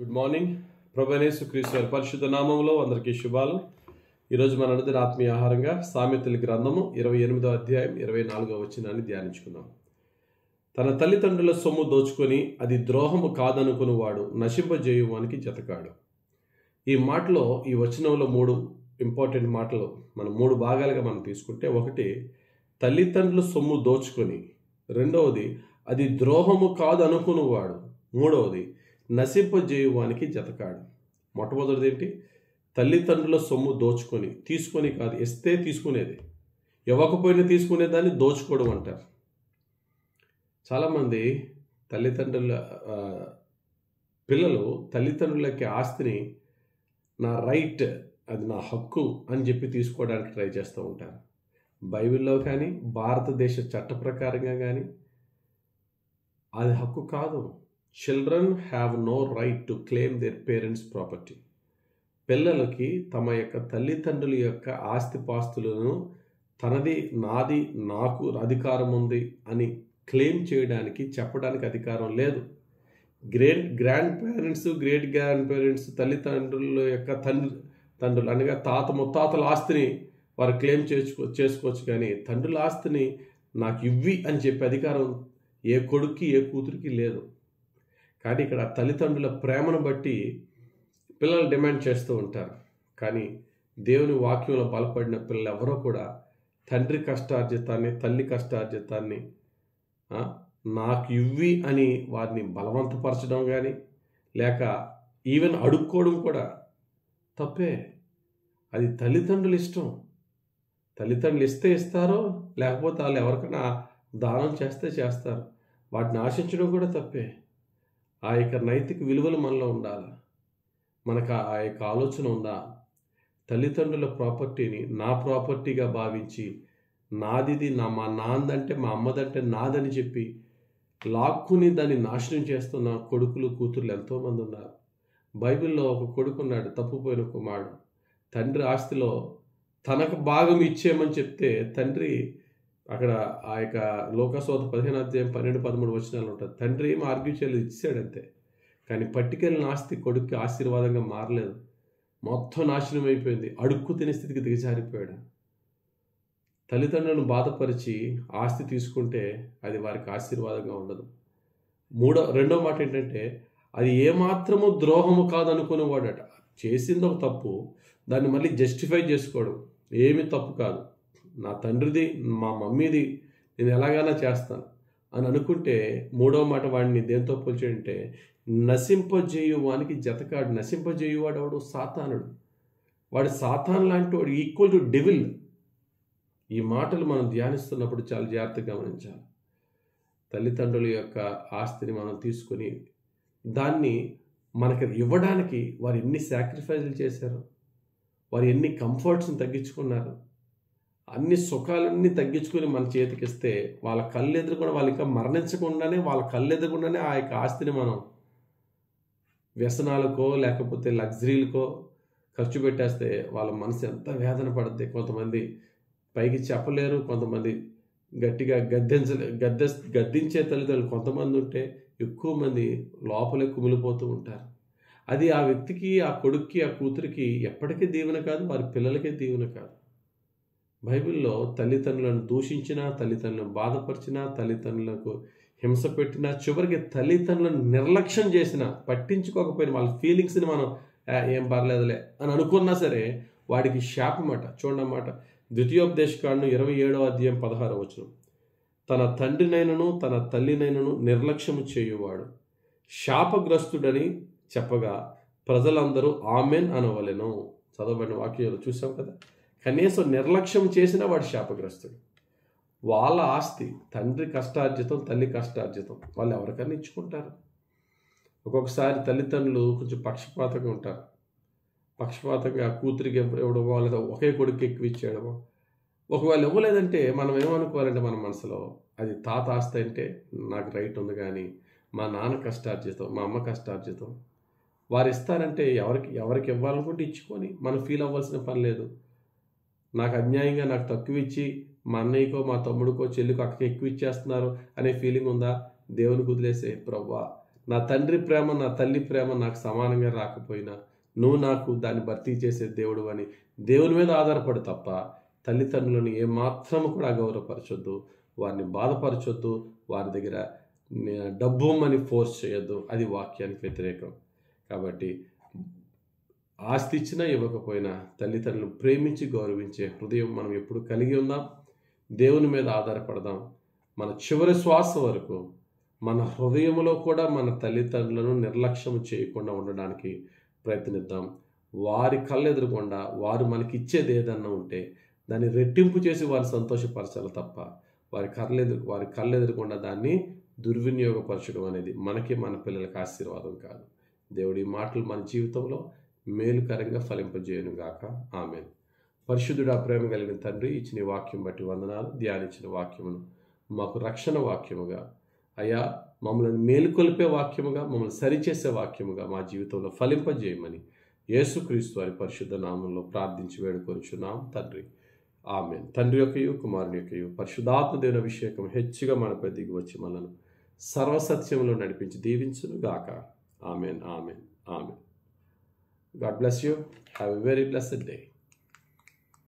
Good morning. ప్రభువైన యేసుక్రీస్తు వారి పరిశుద్ధ నామములో అందరికీ శుభాలు. ఈరోజు మన అనుదిన ఆత్మీయ ఆహారంగా సామెతల గ్రంథము 28వ అధ్యాయం 24వ వచనాన్ని ధ్యానించుకుందాం. తన తల్లిదండ్రుల సొమ్ము దోచుకొని అది ద్రోహము కాదనుకునివాడు నశింపజేయువానికి జతకాడు. ఈ మాటలో, ఈ వచనంలో మూడు ఇంపార్టెంట్ మాటలు మనం మూడు భాగాలుగా మనం తీసుకుంటే, ఒకటి తల్లిదండ్రుల సొమ్ము దోచుకొని, రెండవది అది ద్రోహము కాదనుకునివాడు, మూడవది నశింపజేయువానికి జతకాడు. మొట్టమొదటిది ఏంటి? తల్లిదండ్రుల సొమ్ము దోచుకొని, తీసుకొని కాదు, ఇస్తే తీసుకునేది, ఇవ్వకపోయినా తీసుకునేదాన్ని దోచుకోవడం అంటారు. చాలామంది తల్లిదండ్రుల పిల్లలు తల్లిదండ్రులకి ఆస్తిని నా రైట్, అది నా హక్కు అని చెప్పి తీసుకోవడానికి ట్రై చేస్తూ ఉంటారు. బైబిల్లో కానీ భారతదేశ చట్ట ప్రకారంగా కానీ అది హక్కు కాదు. Children have no right to claim their parents property. పిల్లలకి తమ యొక్క తల్లిదండ్రుల యొక్క ఆస్తిపాస్తులను తనది, నాది, నాకు అధికారం ఉంది అని క్లెయిమ్ చేయడానికి, చెప్పడానికి అధికారం లేదు. గ్రాండ్ పేరెంట్స్ తల్లిదండ్రుల యొక్క తండ్రులు అనగా తాత ముత్తాతల ఆస్తిని వారు క్లెయిమ్ చేసుకోవచ్చు, కానీ తండ్రుల ఆస్తిని నాకు ఇవ్వి అని చెప్పే అధికారం ఏ కొడుక్కి ఏ కూతురికి లేదు. కానీ ఇక్కడ తల్లిదండ్రుల ప్రేమను బట్టి పిల్లలు డిమాండ్ చేస్తూ ఉంటారు. కానీ దేవుని వాక్యంలో బలపడిన పిల్లలు ఎవరో కూడా తండ్రి కష్టార్జితాన్ని, తల్లి కష్టార్జితాన్ని నాకు ఇవ్వి అని వారిని బలవంతపరచడం కానీ, లేక ఈవెన్ అడుక్కోవడం కూడా తప్పే. అది తల్లిదండ్రుల ఇష్టం. తల్లిదండ్రులు ఇస్తే ఇస్తారో, లేకపోతే వాళ్ళు ఎవరికైనా దానం చేస్తే చేస్తారు. వాటిని ఆశించడం కూడా తప్పే. ఆ యొక్క నైతిక విలువలు మనలో ఉండాలి. మనకు ఆ యొక్క ఆలోచన ఉందా? తల్లిదండ్రుల ప్రాపర్టీని నా ప్రాపర్టీగా భావించి, నాదిది, మా నాన్నదంటే, మా అమ్మదంటే నాదని చెప్పి లాక్కుని దాన్ని నాశనం చేస్తున్న కొడుకులు, కూతుర్లు ఎంతోమంది ఉన్నారు. బైబిల్లో ఒక కొడుకు ఉన్నాడు, తప్పుపోయిన కుమారుడు. తండ్రి ఆస్తిలో తనకు భాగం ఇచ్చేయమని చెప్తే తండ్రి, అక్కడ ఆ యొక్క లోకసోత 15 అధ్యాయం 12-13 వచనాలు ఉంటుంది. తండ్రి ఏం ఆర్గ్యూ చేయలేదు, ఇచ్చాడంతే. కానీ పట్టుకెళ్ళిన ఆస్తి కొడుక్కి ఆశీర్వాదంగా మారలేదు, మొత్తం నాశనం అయిపోయింది. అడుక్కు తినే స్థితికి దిగజారిపోయాడు. తల్లిదండ్రులను బాధపరిచి ఆస్తి తీసుకుంటే అది వారికి ఆశీర్వాదంగా ఉండదు. రెండో మాట ఏంటంటే, అది ఏమాత్రము ద్రోహము కాదనుకునేవాడట. చేసింది ఒక తప్పు, దాన్ని మళ్ళీ జస్టిఫై చేసుకోవడం ఏమి తప్పు కాదు, నా తండ్రిది, మా మమ్మీది, నేను ఎలాగైనా చేస్తాను అని అనుకుంటే, మూడవ మాట వాడిని దేంతో పోల్చాడంటే నశింపజేయువానికి జతకాడు. నశింపజేయువాడు ఎవడు? సాతానుడు. వాడు సాతాన్ లాంటి వాడు, ఈక్వల్ టు డెవిల్. ఈ మాటలు మనం ధ్యానిస్తున్నప్పుడు చాలా జాగ్రత్తగా గమనించాలి. తల్లిదండ్రుల యొక్క ఆస్తిని మనం తీసుకొని దాన్ని మనకి ఇవ్వడానికి వారు ఎన్ని సాక్రిఫైజులు చేశారు, వారు ఎన్ని కంఫర్ట్స్ని తగ్గించుకున్నారు, అన్ని సుఖాలన్నీ తగ్గించుకొని మన చేతికిస్తే వాళ్ళ కళ్ళు ఎదురుకుండా, వాళ్ళు ఇంకా మరణించకుండానే వాళ్ళ కళ్ళు ఎదురుకుండానే ఆ యొక్క ఆస్తిని మనం వ్యసనాలకో లేకపోతే లగ్జరీలకో ఖర్చు పెట్టేస్తే వాళ్ళ మనసు ఎంత వేదన పడుతుంది. కొంతమంది పైకి చెప్పలేరు, కొంతమంది గట్టిగా గద్దించే తల్లిదండ్రులు కొంతమంది ఉంటే, ఎక్కువ మంది లోపలే కుమిలిపోతూ ఉంటారు. అది ఆ వ్యక్తికి, ఆ కొడుక్కి, ఆ కూతురికి ఎప్పటికీ దీవెన కాదు, వారి పిల్లలకే దీవెన కాదు. బైబిల్లో తల్లిదండ్రులను దూషించినా, తల్లిదండ్రులను బాధపరిచినా, తల్లిదండ్రులకు హింస పెట్టినా, చివరికి తల్లిదండ్రులను నిర్లక్ష్యం చేసినా, పట్టించుకోకపోయినా, వాళ్ళ ఫీలింగ్స్ని మనం ఏం పర్లేదులే అని అనుకున్నా సరే వాడికి శాపమట. చూడమాట, ద్వితీయోపదేశకాండం 27వ అధ్యాయం 16వ వచనం. తన తండ్రినైనను తన తల్లినైనను నిర్లక్ష్యము చేయువాడు శాపగ్రస్తుడని చెప్పగా ప్రజలందరూ ఆమెన్ అనవలెను. చదవబడిన వాక్యాలు చూసాం కదా. కనీసం నిర్లక్ష్యం చేసినా వాడు శాపగ్రస్తుడు. వాళ్ళ ఆస్తి, తండ్రి కష్టార్జితం, తల్లి కష్టార్జితం, వాళ్ళు ఎవరికైనా ఇచ్చుకుంటారు. ఒక్కొక్కసారి తల్లిదండ్రులు కొంచెం పక్షపాతంగా ఉంటారు. పక్షపాతంగా కూతురికి ఇవ్వడమో, లేదా ఒకే కొడుకు ఎక్కువ ఇచ్చేయడమో. ఒకవేళ ఇవ్వలేదంటే మనం ఏమనుకోవాలంటే, మన మనసులో అది తాత ఆస్తి అంటే నాకు రైట్ ఉంది, కానీ మా నాన్న కష్టార్జితం, మా అమ్మ కష్టార్జితం, వారు ఇస్తారంటే ఎవరికి ఇవ్వాలనుకుంటే ఇచ్చుకొని మనం ఫీల్ అవ్వాల్సిన పని లేదు. నాకు అన్యాయంగా నాకు తక్కువ ఇచ్చి మా అన్నయ్యకో, మా తమ్ముడికో, చెల్లికో, అక్కకి ఎక్కువ ఇచ్చేస్తున్నారు అనే ఫీలింగ్ ఉందా? దేవునికి వదిలేసే, ప్రభువా నా తండ్రి ప్రేమ, నా తల్లి ప్రేమ నాకు సమానంగా రాకపోయినా నువ్వు నాకు దాన్ని భర్తీ చేసే దేవుడు అని దేవుని మీద ఆధారపడు తప్ప తల్లిదండ్రులను ఏమాత్రము కూడా అగౌరవపరచొద్దు, వారిని బాధపరచొద్దు, వారి దగ్గర డబ్బు అని ఫోర్స్ చేయొద్దు. అది వాక్యానికి వ్యతిరేకం. కాబట్టి ఆస్తి ఇచ్చినా ఇవ్వకపోయినా తల్లిదండ్రులను ప్రేమించి గౌరవించే హృదయం మనం ఎప్పుడు కలిగి ఉందాం. దేవుని మీద ఆధారపడదాం. మన చివరి శ్వాస వరకు మన హృదయంలో కూడా మన తల్లిదండ్రులను నిర్లక్ష్యం చేయకుండా ఉండడానికి ప్రయత్నిద్దాం. వారి కళ్ళెదురకుండా వారు మనకి ఇచ్చేది ఏదన్నా ఉంటే దాన్ని రెట్టింపు చేసి వారిని సంతోషపరచాలి తప్ప వారి కళ్ళెదురకుండా దాన్ని దుర్వినియోగపరచడం అనేది మనకి మన పిల్లలకి ఆశీర్వాదం కాదు. దేవుడి మాటలు మన జీవితంలో మేలుకరంగా ఫలింపజేయను గాక. ఆమేన్. పరిశుద్ధుడా, ప్రేమ కలిగిన తండ్రి, ఇచ్చిన వాక్యం బట్టి వందనాలు. ధ్యానించిన వాక్యమును మాకు రక్షణ వాక్యముగా, అయ్యా మమ్మల్ని మేలుకొల్పే వాక్యముగా, మమ్మల్ని సరిచేసే వాక్యముగా మా జీవితంలో ఫలింపజేయమని యేసుక్రీస్తు వారి పరిశుద్ధ నామంలో ప్రార్థించి వేడుకొనుచున్నాం తండ్రి. ఆమేన్. తండ్రి యొక్కయు కుమారుని యొక్కయు పరిశుద్ధాత్మ దేవుని అభిషేకం హెచ్చుగా మనపై దిగి వచ్చి మనను సర్వసత్యంలో నడిపించి దీవించును గాక. ఆమేన్. ఆమేన్. ఆమేన్. God bless you. Have a very blessed day.